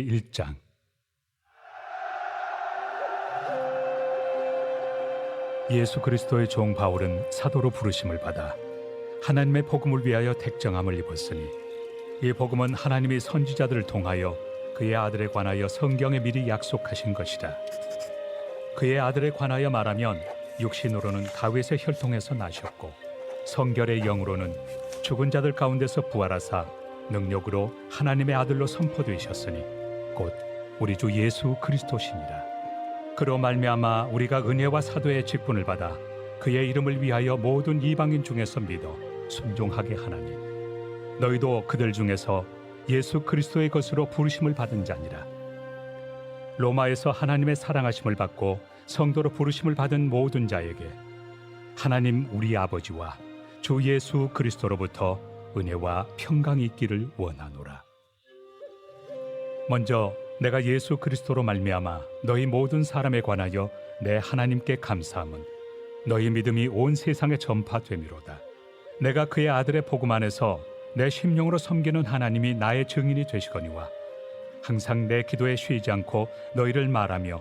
1장. 예수 그리스도의 종 바울은 사도로 부르심을 받아 하나님의 복음을 위하여 택정함을 입었으니 이 복음은 하나님이 선지자들을 통하여 그의 아들에 관하여 성경에 미리 약속하신 것이라. 그의 아들에 관하여 말하면 육신으로는 다윗의 혈통에서 나셨고 성결의 영으로는 죽은 자들 가운데서 부활하사 능력으로 하나님의 아들로 선포되셨으니 곧 우리 주 예수 그리스도시니라. 그로 말미암아 우리가 은혜와 사도의 직분을 받아 그의 이름을 위하여 모든 이방인 중에서 믿어 순종하게 하나니 너희도 그들 중에서 예수 그리스도의 것으로 부르심을 받은 자니라. 로마에서 하나님의 사랑하심을 받고 성도로 부르심을 받은 모든 자에게 하나님 우리 아버지와 주 예수 그리스도로부터 은혜와 평강이 있기를 원하노라. 먼저 내가 예수 그리스도로 말미암아 너희 모든 사람에 관하여 내 하나님께 감사함은 너희 믿음이 온 세상에 전파됨이로다. 내가 그의 아들의 복음 안에서 내 심령으로 섬기는 하나님이 나의 증인이 되시거니와 항상 내 기도에 쉬지 않고 너희를 말하며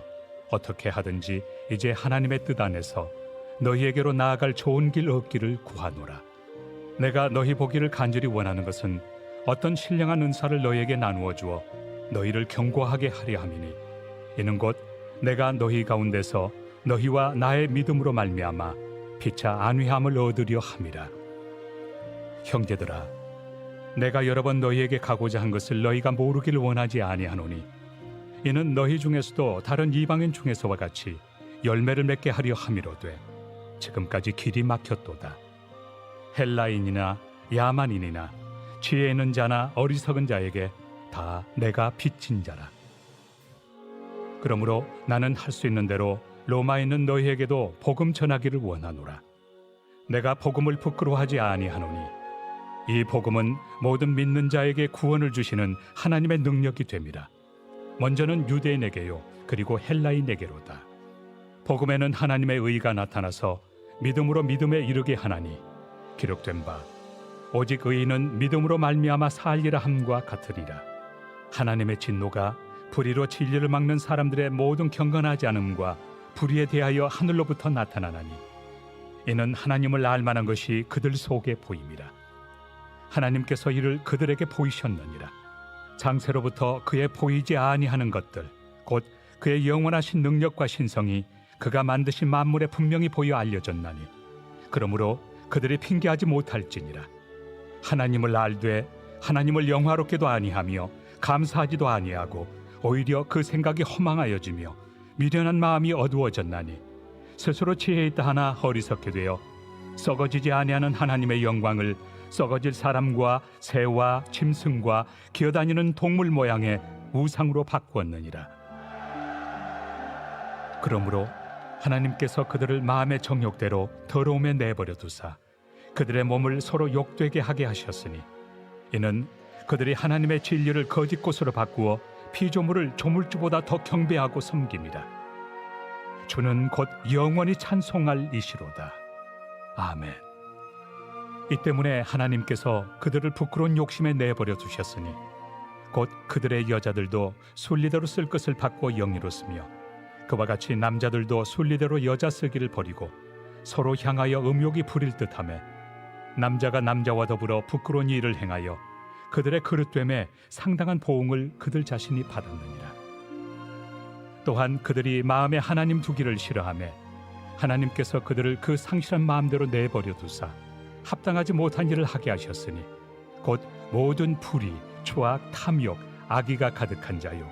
어떻게 하든지 이제 하나님의 뜻 안에서 너희에게로 나아갈 좋은 길 얻기를 구하노라. 내가 너희 보기를 간절히 원하는 것은 어떤 신령한 은사를 너희에게 나누어 주어 너희를 경고하게 하려 함이니 이는 곧 내가 너희 가운데서 너희와 나의 믿음으로 말미암아 피차 안위함을 얻으려 함이라. 형제들아, 내가 여러 번 너희에게 가고자 한 것을 너희가 모르기를 원하지 아니하노니 이는 너희 중에서도 다른 이방인 중에서와 같이 열매를 맺게 하려 함이로되 지금까지 길이 막혔도다. 헬라인이나 야만인이나 지혜 있는 자나 어리석은 자에게 다 내가 빚진 자라. 그러므로 나는 할 수 있는 대로 로마에 있는 너희에게도 복음 전하기를 원하노라. 내가 복음을 부끄러워하지 아니하노니 이 복음은 모든 믿는 자에게 구원을 주시는 하나님의 능력이 됨이라. 먼저는 유대인에게요 그리고 헬라인에게로다. 복음에는 하나님의 의가 나타나서 믿음으로 믿음에 이르게 하나니 기록된 바 오직 의인은 믿음으로 말미암아 살리라 함과 같으리라. 하나님의 진노가 불의로 진리를 막는 사람들의 모든 경건하지 않음과 불의에 대하여 하늘로부터 나타나나니 이는 하나님을 알만한 것이 그들 속에 보임이라. 하나님께서 이를 그들에게 보이셨느니라. 장세로부터 그의 보이지 아니하는 것들 곧 그의 영원하신 능력과 신성이 그가 만드신 만물에 분명히 보여 알려졌나니 그러므로 그들이 핑계하지 못할지니라. 하나님을 알되 하나님을 영화롭게도 아니하며 감사하지도 아니하고 오히려 그 생각이 허망하여지며 미련한 마음이 어두워졌나니 스스로 지혜 있다 하나 어리석게 되어 썩어지지 아니하는 하나님의 영광을 썩어질 사람과 새와 짐승과 기어다니는 동물 모양의 우상으로 바꾸었느니라. 그러므로 하나님께서 그들을 마음의 정욕대로 더러움에 내버려 두사 그들의 몸을 서로 욕되게 하게 하셨으니 이는 그들이 하나님의 진리를 거짓 것으로 바꾸어 피조물을 조물주보다 더 경배하고 섬깁니다. 주는 곧 영원히 찬송할 이시로다. 아멘. 이 때문에 하나님께서 그들을 부끄러운 욕심에 내버려 두셨으니 곧 그들의 여자들도 순리대로 쓸 것을 바꾸어 영예로 쓰며 그와 같이 남자들도 순리대로 여자 쓰기를 버리고 서로 향하여 음욕이 부릴 듯하며 남자가 남자와 더불어 부끄러운 일을 행하여 그들의 그릇됨에 상당한 보응을 그들 자신이 받았느니라. 또한 그들이 마음에 하나님 두기를 싫어하며 하나님께서 그들을 그 상실한 마음대로 내버려 두사 합당하지 못한 일을 하게 하셨으니 곧 모든 불의, 추악, 탐욕, 악의가 가득한 자요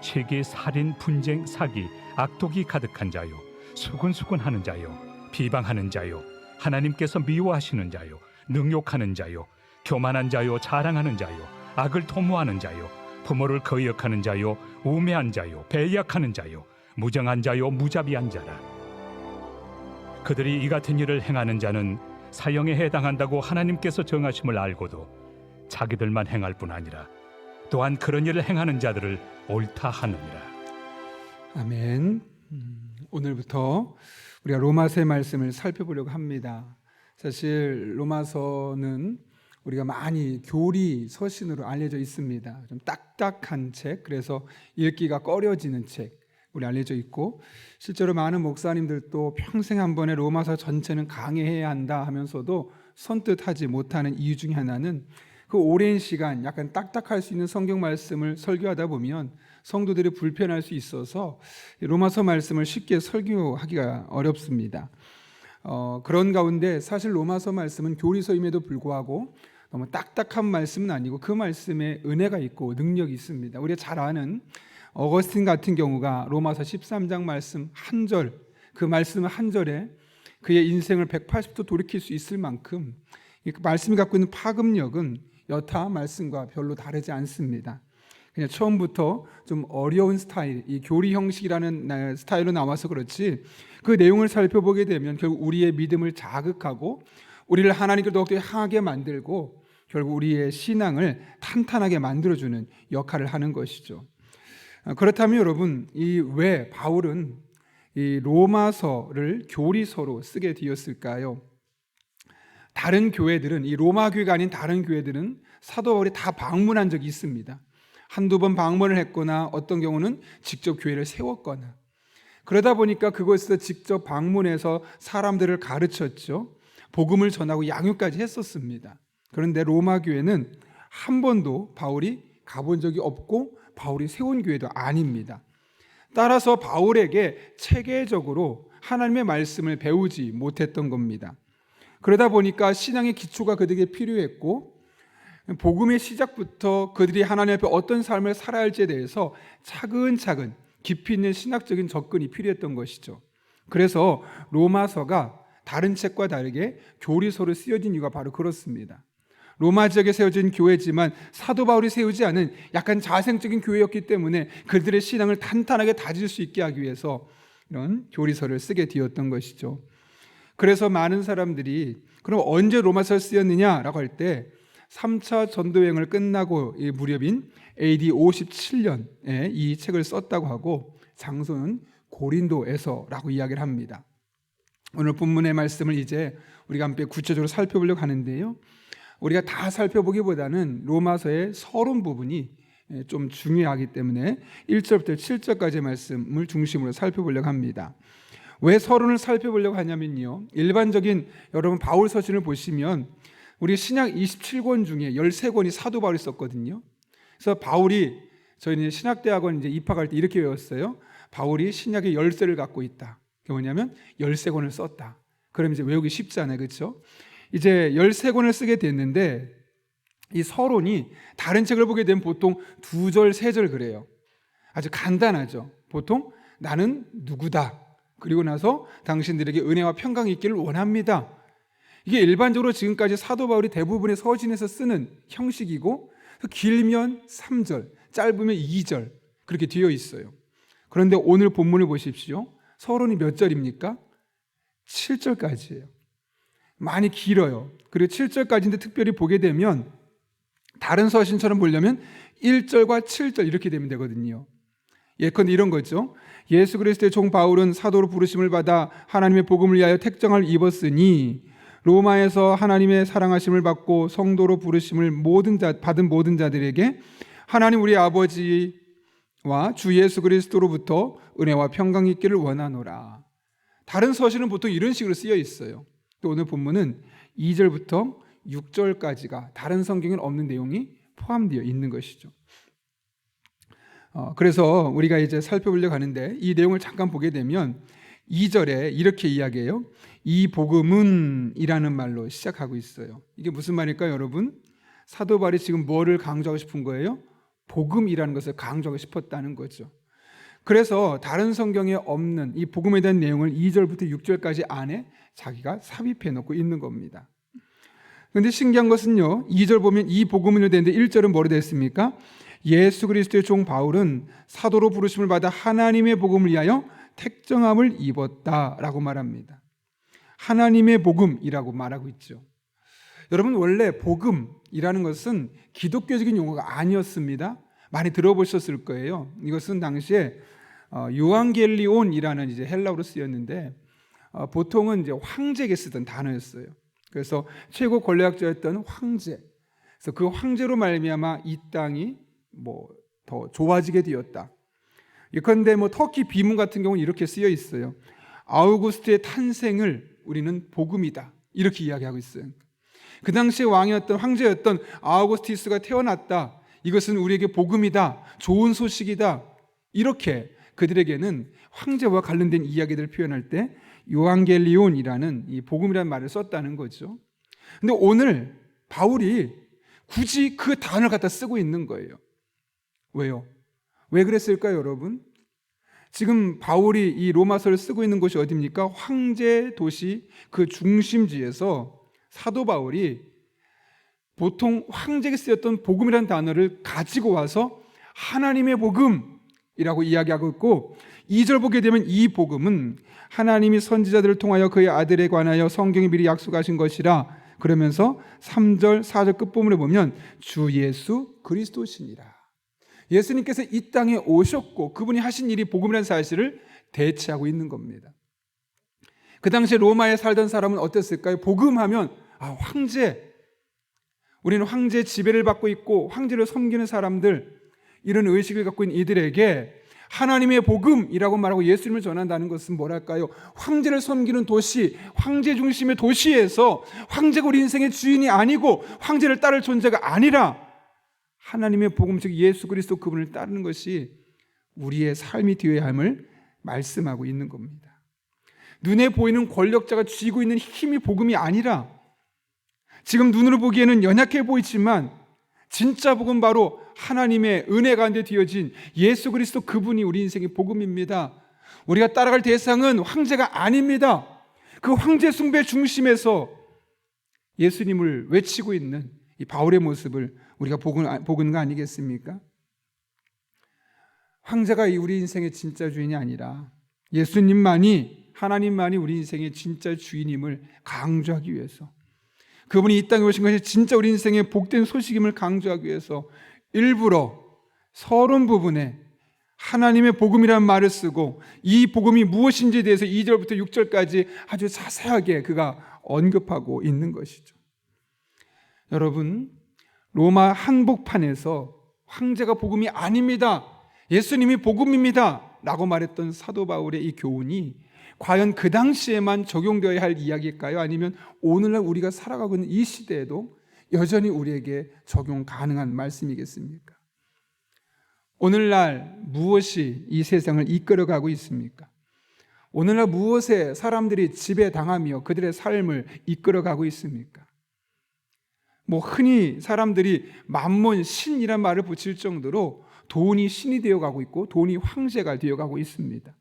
시기, 살인, 분쟁, 사기, 악독이 가득한 자요 수군수군하는 자요 비방하는 자요 하나님께서 미워하시는 자요 능욕하는 자요 교만한 자요 자랑하는 자요 악을 도모하는 자요 부모를 거역하는 자요 우매한 자요 배약하는 자요 무정한 자요 무자비한 자라. 그들이 이 같은 일을 행하는 자는 사형에 해당한다고 하나님께서 정하심을 알고도 자기들만 행할 뿐 아니라 또한 그런 일을 행하는 자들을 옳다 하느니라. 아멘. 오늘부터 우리가 로마서의 말씀을 살펴보려고 합니다. 사실 로마서는 우리가 많이 교리 서신으로 알려져 있습니다. 좀 딱딱한 책, 그래서 읽기가 꺼려지는 책 우리 알려져 있고, 실제로 많은 목사님들도 평생 한 번에 로마서 전체는 강해해야 한다 하면서도 선뜻 하지 못하는 이유 중에 하나는 그 오랜 시간 약간 딱딱할 수 있는 성경 말씀을 설교하다 보면 성도들이 불편할 수 있어서 로마서 말씀을 쉽게 설교하기가 어렵습니다. 그런 가운데 사실 로마서 말씀은 교리서임에도 불구하고 너무 딱딱한 말씀은 아니고 그 말씀에 은혜가 있고 능력이 있습니다. 우리가 잘 아는 어거스틴 같은 경우가 로마서 13장 말씀 한 절, 그 말씀 한 절에 그의 인생을 180도 돌이킬 수 있을 만큼 이 말씀이 갖고 있는 파급력은 여타 말씀과 별로 다르지 않습니다. 그냥 처음부터 좀 어려운 스타일, 이 교리 형식이라는 스타일로 나와서 그렇지, 그 내용을 살펴보게 되면 결국 우리의 믿음을 자극하고 우리를 하나님께 더욱더 향하게 만들고 결국 우리의 신앙을 탄탄하게 만들어주는 역할을 하는 것이죠. 그렇다면 여러분, 이 왜 바울은 이 로마서를 교리서로 쓰게 되었을까요? 다른 교회들은, 이 로마 교회가 아닌 다른 교회들은 사도 바울이 다 방문한 적이 있습니다. 한두 번 방문을 했거나 어떤 경우는 직접 교회를 세웠거나, 그러다 보니까 그곳에서 직접 방문해서 사람들을 가르쳤죠. 복음을 전하고 양육까지 했었습니다. 그런데 로마 교회는 한 번도 바울이 가본 적이 없고 바울이 세운 교회도 아닙니다. 따라서 바울에게 체계적으로 하나님의 말씀을 배우지 못했던 겁니다. 그러다 보니까 신앙의 기초가 그들에게 필요했고, 복음의 시작부터 그들이 하나님 앞에 어떤 삶을 살아야 할지에 대해서 차근차근 깊이 있는 신학적인 접근이 필요했던 것이죠. 그래서 로마서가 다른 책과 다르게 교리서로 쓰여진 이유가 바로 그렇습니다. 로마 지역에 세워진 교회지만 사도 바울이 세우지 않은 약간 자생적인 교회였기 때문에 그들의 신앙을 탄탄하게 다질 수 있게 하기 위해서 이런 교리서를 쓰게 되었던 것이죠. 그래서 많은 사람들이 그럼 언제 로마서를 쓰였느냐라고 할 때 3차 전도여행을 끝나고 이 무렵인 AD 57년에 이 책을 썼다고 하고, 장소는 고린도에서라고 이야기를 합니다. 오늘 본문의 말씀을 이제 우리가 함께 구체적으로 살펴보려고 하는데요, 우리가 다 살펴보기보다는 로마서의 서론 부분이 좀 중요하기 때문에 1절부터 7절까지의 말씀을 중심으로 살펴보려고 합니다. 왜 서론을 살펴보려고 하냐면요, 일반적인 여러분 바울 서신을 보시면 우리 신약 27권 중에 13권이 사도 바울이 썼거든요. 그래서 바울이, 저희는 신학대학원 이제 입학할 때 이렇게 외웠어요. 바울이 신약의 열쇠를 갖고 있다. 그게 뭐냐면 13권을 썼다. 그럼 이제 외우기 쉽잖아요, 그렇죠? 이제 13권을 쓰게 됐는데 이 서론이 다른 책을 보게 되면 보통 2절, 3절 그래요. 아주 간단하죠. 보통 나는 누구다, 그리고 나서 당신들에게 은혜와 평강이 있기를 원합니다. 이게 일반적으로 지금까지 사도 바울이 대부분의 서신에서 쓰는 형식이고, 길면 3절, 짧으면 2절 그렇게 되어 있어요. 그런데 오늘 본문을 보십시오. 서론이 몇 절입니까? 7절까지예요. 많이 길어요. 그리고 7절까지인데 특별히 보게 되면 다른 서신처럼 보려면 1절과 7절 이렇게 되면 되거든요. 예컨대 이런 거죠. 예수 그리스도의 종 바울은 사도로 부르심을 받아 하나님의 복음을 위하여 택정을 입었으니 로마에서 하나님의 사랑하심을 받고 성도로 부르심을 받은 모든 자들에게 하나님 우리 아버지와 주 예수 그리스도로부터 은혜와 평강이 있기를 원하노라. 다른 서신은 보통 이런 식으로 쓰여 있어요. 또 오늘 본문은 2절부터 6절까지가 다른 성경엔 없는 내용이 포함되어 있는 것이죠. 그래서 우리가 이제 살펴보려고 하는데, 이 내용을 잠깐 보게 되면 2절에 이렇게 이야기해요. 이 복음은 이라는 말로 시작하고 있어요. 이게 무슨 말일까요, 여러분? 사도 바울이 지금 뭐를 강조하고 싶은 거예요? 복음이라는 것을 강조하고 싶었다는 거죠. 그래서 다른 성경에 없는 이 복음에 대한 내용을 2절부터 6절까지 안에 자기가 삽입해 놓고 있는 겁니다. 그런데 신기한 것은요, 2절 보면 이 복음을 되는데 1절은 뭐로 됐습니까? 예수 그리스도의 종 바울은 사도로 부르심을 받아 하나님의 복음을 위하여 택정함을 입었다라고 말합니다. 하나님의 복음이라고 말하고 있죠. 여러분, 원래 복음이라는 것은 기독교적인 용어가 아니었습니다. 많이 들어보셨을 거예요. 이것은 당시에 요한겔리온이라는 이제 헬라어로 쓰였는데, 보통은 이제 황제에게 쓰던 단어였어요. 그래서 최고 권력자였던 황제, 그래서 그 황제로 말미암아 이 땅이 더 좋아지게 되었다. 예컨대 터키 비문 같은 경우는 이렇게 쓰여 있어요. 아우구스트의 탄생을 우리는 복음이다, 이렇게 이야기하고 있어요. 그 당시에 왕이었던 황제였던 아우구스티스가 태어났다, 이것은 우리에게 복음이다, 좋은 소식이다, 이렇게 그들에게는 황제와 관련된 이야기들을 표현할 때 요한겔리온이라는 이 복음이라는 말을 썼다는 거죠. 근데 오늘 바울이 굳이 그 단어를 갖다 쓰고 있는 거예요. 왜요? 왜 그랬을까요, 여러분? 지금 바울이 이 로마서를 쓰고 있는 곳이 어디입니까? 황제 도시 그 중심지에서 사도 바울이 보통 황제에게 쓰였던 복음이라는 단어를 가지고 와서 하나님의 복음이라고 이야기하고 있고, 2절 보게 되면 이 복음은 하나님이 선지자들을 통하여 그의 아들에 관하여 성경이 미리 약속하신 것이라 그러면서 3절 4절 끝부분에 보면 주 예수 그리스도시니라. 예수님께서 이 땅에 오셨고 그분이 하신 일이 복음이라는 사실을 대체하고 있는 겁니다. 그 당시에 로마에 살던 사람은 어땠을까요? 복음하면 황제, 우리는 황제의 지배를 받고 있고 황제를 섬기는 사람들, 이런 의식을 갖고 있는 이들에게 하나님의 복음이라고 말하고 예수님을 전한다는 것은 뭐랄까요? 황제를 섬기는 도시, 황제 중심의 도시에서 황제가 우리 인생의 주인이 아니고 황제를 따를 존재가 아니라 하나님의 복음, 즉 예수 그리스도 그분을 따르는 것이 우리의 삶이 되어야 함을 말씀하고 있는 겁니다. 눈에 보이는 권력자가 쥐고 있는 힘이 복음이 아니라, 지금 눈으로 보기에는 연약해 보이지만 진짜 복음 바로 하나님의 은혜 가운데 뒤어진 예수 그리스도 그분이 우리 인생의 복음입니다. 우리가 따라갈 대상은 황제가 아닙니다. 그 황제 숭배 중심에서 예수님을 외치고 있는 이 바울의 모습을 우리가 보는 거 아니겠습니까? 황제가 우리 인생의 진짜 주인이 아니라 예수님만이, 하나님만이 우리 인생의 진짜 주인임을 강조하기 위해서, 그분이 이 땅에 오신 것이 진짜 우리 인생의 복된 소식임을 강조하기 위해서 일부러 서론 부분에 하나님의 복음이라는 말을 쓰고 이 복음이 무엇인지에 대해서 2절부터 6절까지 아주 자세하게 그가 언급하고 있는 것이죠. 여러분, 로마 한복판에서 황제가 복음이 아닙니다, 예수님이 복음입니다 라고 말했던 사도 바울의 이 교훈이 과연 그 당시에만 적용되어야 할 이야기일까요? 아니면 오늘날 우리가 살아가고 있는 이 시대에도 여전히 우리에게 적용 가능한 말씀이겠습니까? 오늘날 무엇이 이 세상을 이끌어가고 있습니까? 오늘날 무엇에 사람들이 지배당하며 그들의 삶을 이끌어가고 있습니까? 흔히 사람들이 만몬, 신이란 말을 붙일 정도로 돈이 신이 되어가고 있고 돈이 황제가 되어가고 있습니다.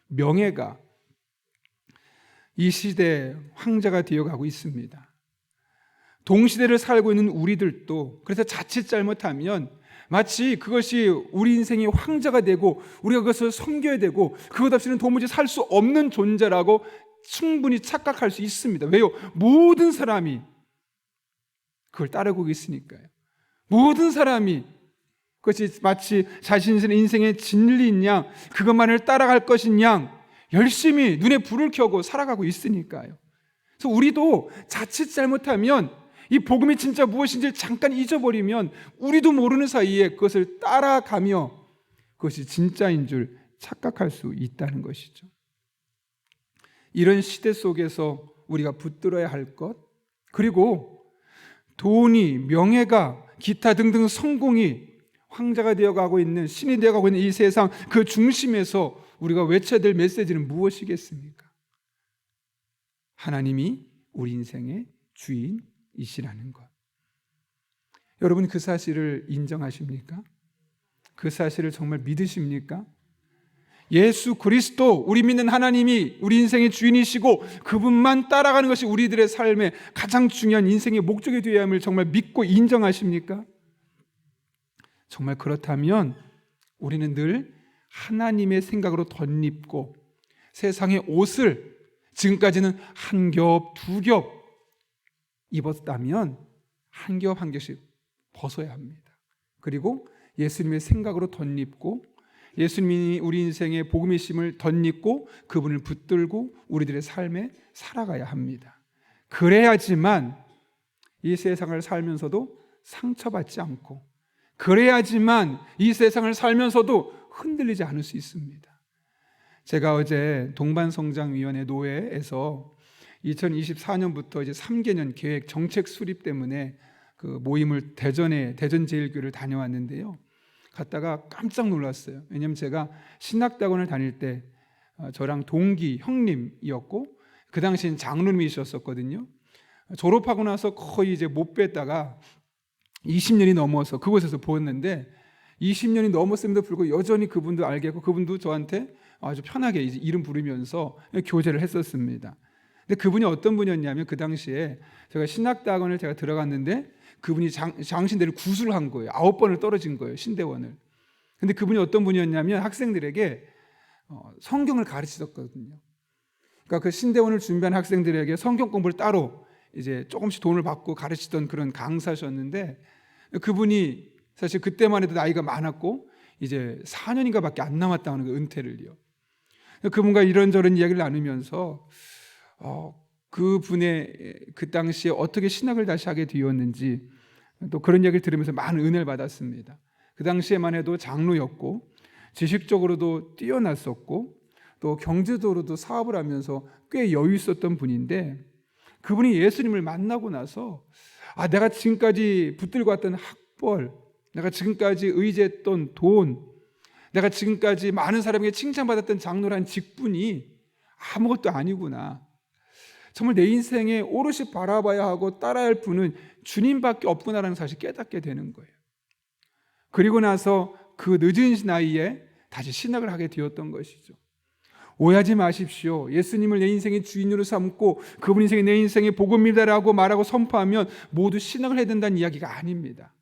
명예가 이 시대의 황제가 되어가고 있습니다. 동시대를 살고 있는 우리들도 그래서 자칫 잘못하면 마치 그것이 우리 인생의 황제가 되고 우리가 그것을 섬겨야 되고 그것 없이는 도무지 살 수 없는 존재라고 충분히 착각할 수 있습니다. 왜요? 모든 사람이 그걸 따르고 있으니까요. 모든 사람이 그것이 마치 자신의 인생의 진리인 양, 그것만을 따라갈 것인 양 열심히 눈에 불을 켜고 살아가고 있으니까요. 그래서 우리도 자칫 잘못하면 이 복음이 진짜 무엇인지 잠깐 잊어버리면 우리도 모르는 사이에 그것을 따라가며 그것이 진짜인 줄 착각할 수 있다는 것이죠. 이런 시대 속에서 우리가 붙들어야 할 것, 그리고 돈이, 명예가, 기타 등등 성공이 황제가 되어가고 있는, 신이 되어가고 있는 이 세상 그 중심에서 우리가 외쳐야 될 메시지는 무엇이겠습니까? 하나님이 우리 인생의 주인이시라는 것. 여러분, 그 사실을 인정하십니까? 그 사실을 정말 믿으십니까? 예수 그리스도, 우리 믿는 하나님이 우리 인생의 주인이시고 그분만 따라가는 것이 우리들의 삶의 가장 중요한 인생의 목적이 되어야 함을 정말 믿고 인정하십니까? 정말 그렇다면 우리는 늘 하나님의 생각으로 덧입고 세상의 옷을 지금까지는 한 겹, 두 겹 입었다면 한 겹 한 겹씩 벗어야 합니다. 그리고 예수님의 생각으로 덧입고 예수님이 우리 인생의 복음이심을 덧입고 그분을 붙들고 우리들의 삶에 살아가야 합니다. 그래야지만 이 세상을 살면서도 상처받지 않고 그래야지만 이 세상을 살면서도 흔들리지 않을 수 있습니다. 제가 어제 동반성장위원회 노회에서 2024년부터 이제 3개년 계획 정책 수립 때문에 그 모임을 대전제일교회를 다녀왔는데요. 갔다가 깜짝 놀랐어요. 왜냐하면 제가 신학대학원을 다닐 때 저랑 동기 형님이었고 그 당시엔 장로님이셨었거든요. 졸업하고 나서 거의 이제 못 뵀다가 20년이 넘어서 그곳에서 보았는데 20년이 넘었음에도 불구하고 여전히 그분도 알겠고 그분도 저한테 아주 편하게 이제 이름 부르면서 교제를 했었습니다. 근데 그분이 어떤 분이었냐면 그 당시에 제가 신학대학원을 제가 들어갔는데 그분이 장신대를 구술을 한 거예요. 9번을 떨어진 거예요. 신대원을. 근데 그분이 어떤 분이었냐면 학생들에게 성경을 가르치셨거든요. 그러니까 그 신대원을 준비한 학생들에게 성경 공부를 따로 이제 조금씩 돈을 받고 가르치던 그런 강사셨는데 그분이 사실 그때만 해도 나이가 많았고 이제 4년인가밖에 안 남았다는 그 은퇴를요. 그분과 이런저런 이야기를 나누면서 그분의 그 당시에 어떻게 신학을 다시 하게 되었는지 또 그런 이야기를 들으면서 많은 은혜를 받았습니다. 그 당시에만 해도 장로였고 지식적으로도 뛰어났었고 또 경제적으로도 사업을 하면서 꽤 여유 있었던 분인데 그분이 예수님을 만나고 나서 내가 지금까지 붙들고 왔던 학벌, 내가 지금까지 의지했던 돈, 내가 지금까지 많은 사람에게 칭찬받았던 장로란 직분이 아무것도 아니구나. 정말 내 인생에 오롯이 바라봐야 하고 따라야 할 분은 주님밖에 없구나라는 사실을 깨닫게 되는 거예요. 그리고 나서 그 늦은 나이에 다시 신학을 하게 되었던 것이죠. 오해하지 마십시오. 예수님을 내 인생의 주인으로 삼고 그분 인생이 내 인생의 복음이다라고 말하고 선포하면 모두 신학을 해야 된다는 이야기가 아닙니다.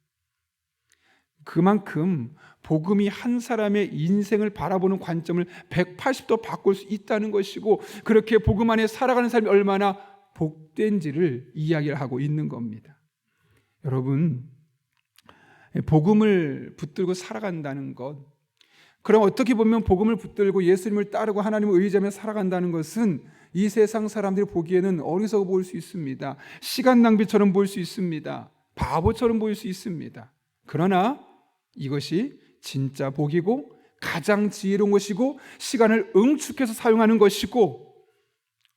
그만큼 복음이 한 사람의 인생을 바라보는 관점을 180도 바꿀 수 있다는 것이고 그렇게 복음 안에 살아가는 사람이 얼마나 복된지를 이야기를 하고 있는 겁니다. 여러분, 복음을 붙들고 살아간다는 것, 그럼 어떻게 보면 복음을 붙들고 예수님을 따르고 하나님을 의지하며 살아간다는 것은 이 세상 사람들이 보기에는 어리석어 보일 수 있습니다. 시간 낭비처럼 보일 수 있습니다. 바보처럼 보일 수 있습니다. 그러나 이것이 진짜 복이고 가장 지혜로운 것이고 시간을 응축해서 사용하는 것이고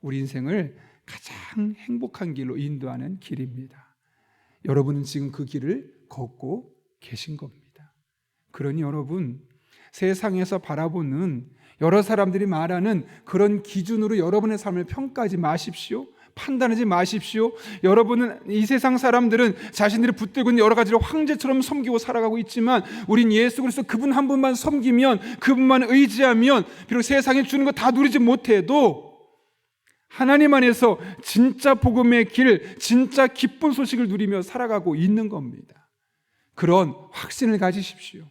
우리 인생을 가장 행복한 길로 인도하는 길입니다. 여러분은 지금 그 길을 걷고 계신 겁니다. 그러니 여러분, 세상에서 바라보는 여러 사람들이 말하는 그런 기준으로 여러분의 삶을 평가하지 마십시오. 판단하지 마십시오. 여러분은 이 세상 사람들은 자신들이 붙들고 있는 여러 가지를 황제처럼 섬기고 살아가고 있지만 우린 예수 그리스도 그분 한 분만 섬기면 그분만 의지하면 비록 세상에 주는 거 다 누리지 못해도 하나님 안에서 진짜 복음의 길, 진짜 기쁜 소식을 누리며 살아가고 있는 겁니다. 그런 확신을 가지십시오.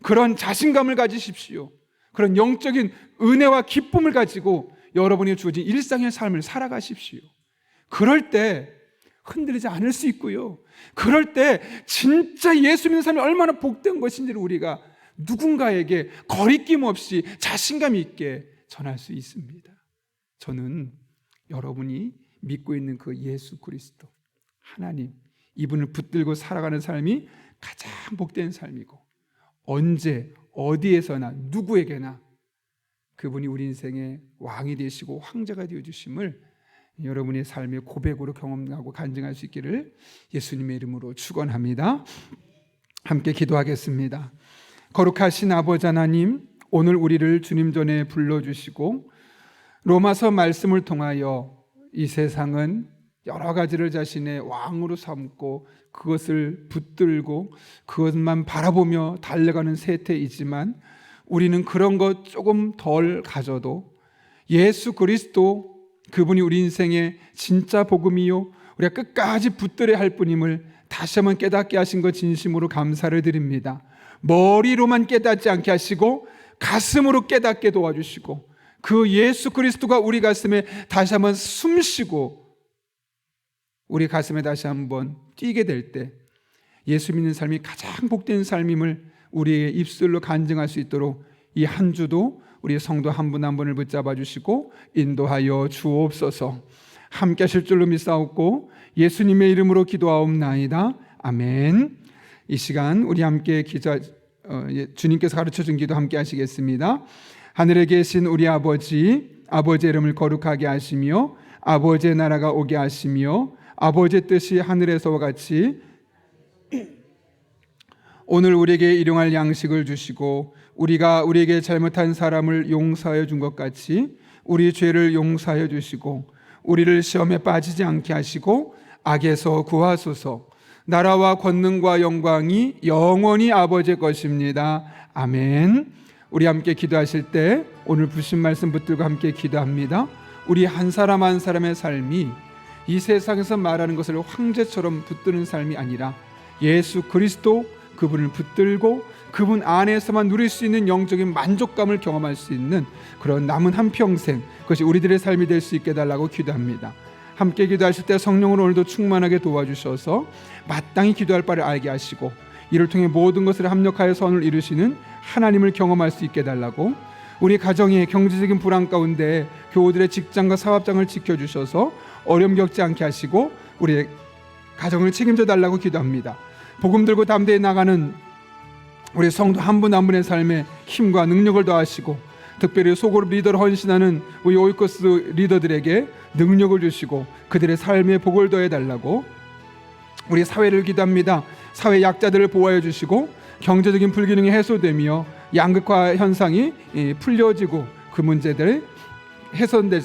그런 자신감을 가지십시오. 그런 영적인 은혜와 기쁨을 가지고 여러분이 주어진 일상의 삶을 살아가십시오. 그럴 때 흔들리지 않을 수 있고요. 그럴 때 진짜 예수 믿는 사람이 얼마나 복된 것인지를 우리가 누군가에게 거리낌 없이 자신감 있게 전할 수 있습니다. 저는 여러분이 믿고 있는 그 예수 그리스도 하나님, 이분을 붙들고 살아가는 삶이 가장 복된 삶이고 언제 어디에서나 누구에게나 그분이 우리 인생의 왕이 되시고 황제가 되어주심을 여러분의 삶의 고백으로 경험하고 간증할 수 있기를 예수님의 이름으로 축원합니다. 함께 기도하겠습니다. 거룩하신 아버지 하나님, 오늘 우리를 주님 전에 불러주시고 로마서 말씀을 통하여 이 세상은 여러 가지를 자신의 왕으로 삼고 그것을 붙들고 그것만 바라보며 달려가는 세태이지만 우리는 그런 것 조금 덜 가져도 예수 그리스도 그분이 우리 인생의 진짜 복음이요 우리가 끝까지 붙들어야 할 분임을 다시 한번 깨닫게 하신 것 진심으로 감사를 드립니다. 머리로만 깨닫지 않게 하시고 가슴으로 깨닫게 도와주시고 그 예수 그리스도가 우리 가슴에 다시 한번 숨쉬고 우리 가슴에 다시 한번 뛰게 될 때 예수 믿는 삶이 가장 복된 삶임을 우리의 입술로 간증할 수 있도록 이 한 주도 우리 성도 한 분 한 분을 붙잡아 주시고 인도하여 주옵소서. 함께 하실 줄로 믿사옵고 예수님의 이름으로 기도하옵나이다. 아멘. 이 시간 우리 함께 주님께서 가르쳐준 기도 함께 하시겠습니다. 하늘에 계신 우리 아버지의 이름을 거룩하게 하시며 아버지의 나라가 오게 하시며 아버지의 뜻이 하늘에서와 같이 오늘 우리에게 일용할 양식을 주시고 우리가 우리에게 잘못한 사람을 용서하여 준 것 같이 우리 죄를 용서하여 주시고 우리를 시험에 빠지지 않게 하시고 악에서 구하소서. 나라와 권능과 영광이 영원히 아버지의 것입니다. 아멘. 우리 함께 기도하실 때 오늘 부신 말씀 붙들고 함께 기도합니다. 우리 한 사람 한 사람의 삶이 이 세상에서 말하는 것을 황제처럼 붙드는 삶이 아니라 예수 그리스도 그분을 붙들고 그분 안에서만 누릴 수 있는 영적인 만족감을 경험할 수 있는 그런 남은 한평생, 그것이 우리들의 삶이 될 수 있게 해달라고 기도합니다. 함께 기도하실 때 성령으로 오늘도 충만하게 도와주셔서 마땅히 기도할 바를 알게 하시고 이를 통해 모든 것을 합력하여 선을 이루시는 하나님을 경험할 수 있게 해달라고, 우리 가정의 경제적인 불안 가운데 교우들의 직장과 사업장을 지켜주셔서 어려움 겪지 않게 하시고 우리의 가정을 책임져 달라고 기도합니다. 복음 들고 담대히 나가는 우리 성도 한 분 한 분의 삶에 힘과 능력을 더하시고 특별히 소그룹 리더로 헌신하는 우리 오이코스 리더들에게 능력을 주시고 그들의 삶에 복을 더해달라고, 우리 사회를 기도합니다. 사회 약자들을 보호해 주시고 경제적인 불균형이 해소되며 양극화 현상이 풀려지고 그 문제들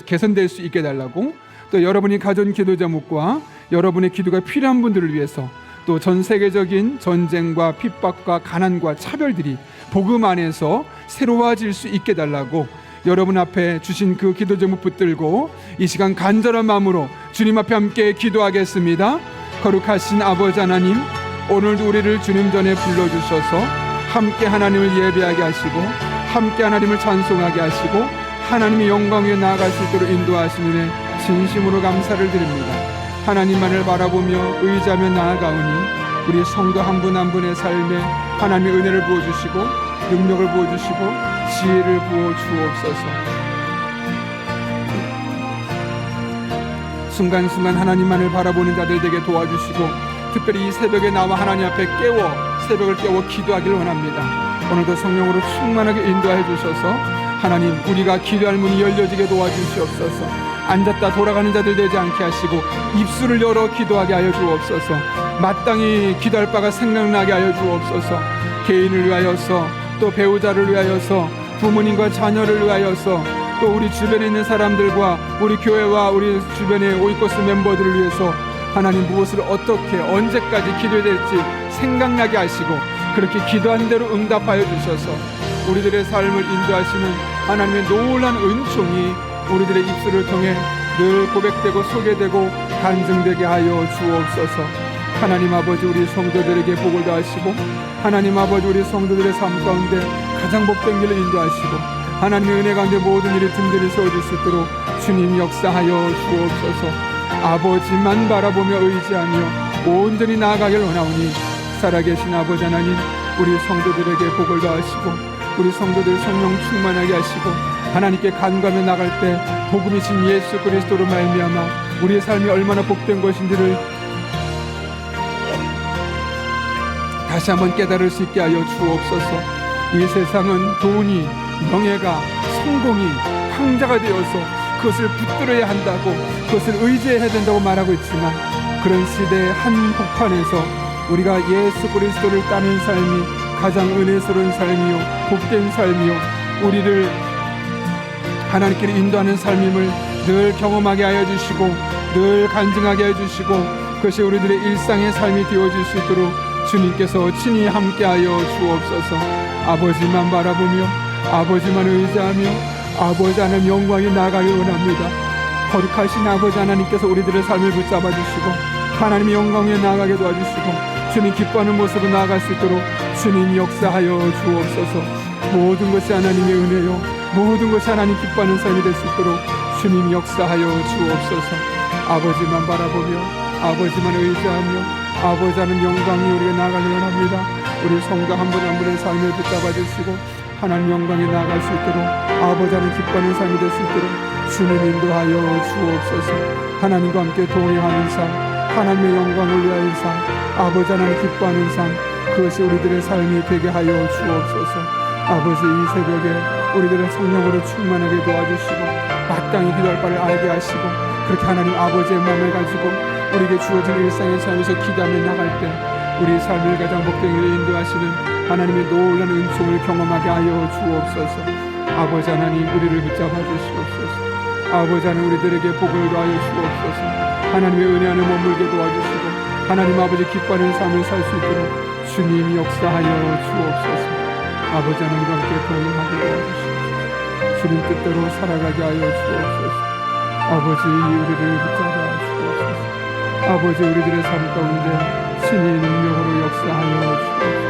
개선될 수 있게 해달라고, 또 여러분이 가진 기도 제목과 여러분의 기도가 필요한 분들을 위해서 또 전 세계적인 전쟁과 핍박과 가난과 차별들이 복음 안에서 새로워질 수 있게 달라고, 여러분 앞에 주신 그 기도 제목 붙들고 이 시간 간절한 마음으로 주님 앞에 함께 기도하겠습니다. 거룩하신 아버지 하나님, 오늘도 우리를 주님 전에 불러주셔서 함께 하나님을 예배하게 하시고 함께 하나님을 찬송하게 하시고 하나님의 영광 위에 나아갈 수 있도록 인도하시는 진심으로 감사를 드립니다. 하나님만을 바라보며 의지하며 나아가오니 우리 성도 한 분 한 분의 삶에 하나님의 은혜를 부어주시고 능력을 부어주시고 지혜를 부어주옵소서. 순간순간 하나님만을 바라보는 자들 되게 도와주시고 특별히 이 새벽에 나와 하나님 앞에 새벽을 깨워 기도하기를 원합니다. 오늘도 성령으로 충만하게 인도해 주셔서 하나님, 우리가 기도할 문이 열려지게 도와주시옵소서. 앉았다 돌아가는 자들 되지 않게 하시고 입술을 열어 기도하게 하여 주옵소서. 마땅히 기도할 바가 생각나게 하여 주옵소서. 개인을 위하여서, 또 배우자를 위하여서, 부모님과 자녀를 위하여서, 또 우리 주변에 있는 사람들과 우리 교회와 우리 주변의 오이코스 멤버들을 위해서 하나님 무엇을 어떻게 언제까지 기도해야 될지 생각나게 하시고 그렇게 기도한 대로 응답하여 주셔서 우리들의 삶을 인도하시는 하나님의 놀라운 은총이 우리들의 입술을 통해 늘 고백되고 소개되고 간증되게 하여 주옵소서. 하나님 아버지, 우리 성도들에게 복을 더하시고 하나님 아버지, 우리 성도들의 삶 가운데 가장 복된 길을 인도하시고 하나님의 은혜 가운데 모든 일이 든든히 세워질 수 있도록 주님 역사하여 주옵소서. 아버지만 바라보며 의지하며 온전히 나아가길 원하오니 살아계신 아버지 하나님, 우리 성도들에게 복을 더하시고 우리 성도들 성령 충만하게 하시고 하나님께 간구하며 나갈 때 복음이신 예수 그리스도로 말미암아 우리의 삶이 얼마나 복된 것인지를 다시 한번 깨달을 수 있게 하여 주옵소서. 이 세상은 돈이, 명예가, 성공이 황자가 되어서 그것을 붙들어야 한다고, 그것을 의지해야 된다고 말하고 있지만 그런 시대의 한 복판에서 우리가 예수 그리스도를 따르는 삶이 가장 은혜스러운 삶이요 복된 삶이요 우리를 하나님께로 인도하는 삶임을 늘 경험하게 하여 주시고 늘 간증하게 하여 주시고 그것이 우리들의 일상의 삶이 되어질 수 있도록 주님께서 친히 함께하여 주옵소서. 아버지만 바라보며 아버지만 의지하며 아버지 하나님 영광이 나아가길 원합니다. 거룩하신 아버지 하나님께서 우리들의 삶을 붙잡아 주시고 하나님의 영광에 나아가게 도와주시고 주님 기뻐하는 모습으로 나아갈 수 있도록 주님 역사하여 주옵소서. 모든 것이 하나님의 은혜요 모든 것이 하나님 기뻐하는 삶이 될 수 있도록 주님 역사하여 주옵소서. 아버지만 바라보며 아버지만 의지하며 아버지 하나님 영광이 우리가 나아가길 원합니다. 우리 성도 한 분 한 분의 삶을 붙잡아 주시고 하나님 영광에 나아갈 수 있도록 아버지 하나님 기뻐하는 삶이 될 수 있도록 주님 인도하여 주옵소서. 하나님과 함께 동행하는 삶, 하나님의 영광을 위하여 삶, 아버지 하나님 기뻐하는 삶, 그것이 우리들의 삶이 되게 하여 주옵소서. 아버지, 이 새벽에 우리들의 성령으로 충만하게 도와주시고 마땅히 기도할 바를 알게 하시고 그렇게 하나님 아버지의 마음을 가지고 우리에게 주어진 일상의 삶에서 기도하며 나갈 때 우리 삶을 가장 복되게 인도하시는 하나님의 놀라운 은총을 경험하게 하여 주옵소서. 아버지 하나님, 우리를 붙잡아 주시옵소서. 아버지 하나님, 우리들에게 복을 더하여 주옵소서. 하나님의 은혜 안에 머물게 도와주시고 하나님 아버지 기뻐하는 삶을 살 수 있도록 주님 역사하여 주옵소서. 아버지 하나님과 함께 동행하게 도와주시옵소서. 주님 뜻대로 살아가게 하여 주옵소서. 아버지, 우리를 붙잡아 주옵소서. 아버지, 우리들의 삶 가운데 신의 능력으로 역사하여 주옵소서.